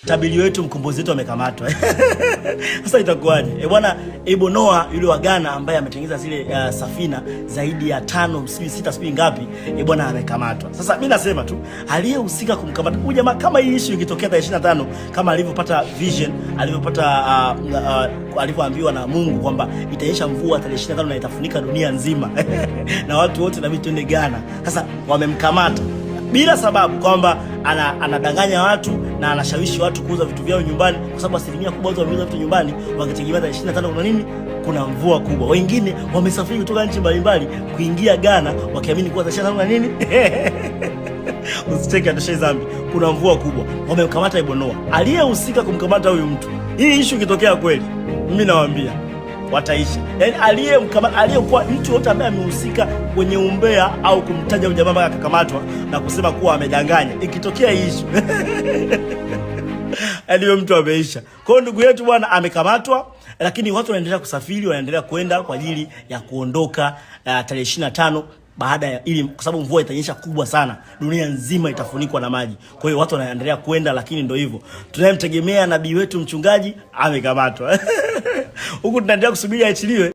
tabiri wetu mkombozi wetu amekamatwa. Sasa itakuwaje? Bwana Ebo Noah yule wa Ghana ambaye ametengeneza zile safina zaidi ya 5, 6, sijui ngapi, bwana amekamatwa. Sasa mimi nasema tu aliyehusika kumkamata huyu jamaa, kama hii issue ikitokea tarehe 25 kama alivyopata vision, alivyoambiwa na Mungu kwamba itanyesha mvua tarehe 25 na itafunika dunia nzima na watu wote na twende Ghana. Sasa wamemkamata bila sababu kwamba anadanganya watu na anashawishi watu kuuza vitu vyao nyumbani, kwa sababu asilimia kubwa watu wameuza vitu nyumbani wakitegemea tarehe 25 kuna nini? Kuna mvua kubwa. Wengine wamesafiri kutoka nchi mbalimbali kuingia Ghana wakiamini kuwa tarehe 25 kuna nini? Usicheke atashe zambi. Kuna mvua kubwa. Wamemkamata Ebo Noah. Aliyehusika kumkamata huyu mtu, hii issue ikitokea kweli, mimi nawaambia wataisha. Yaani aliyekuwa mtu yote ambaye amehusika kwenye umbea au kumtaja huyu jamaa mpaka akakamatwa na kusema kuwa amedanganya, ikitokea issue aliyo mtu ameisha. Kwa hiyo ndugu yetu bwana amekamatwa, lakini watu wanaendelea kusafiri, wanaendelea kwenda kwa ajili ya kuondoka tarehe 25 baada ya ili, kwa sababu mvua itanyesha kubwa sana, dunia nzima itafunikwa na maji. Kwa hiyo watu wanaendelea kwenda, lakini ndio hivyo. Tunayemtegemea nabii wetu mchungaji amekamatwa. Huku tunaendelea kusubiri aachiliwe.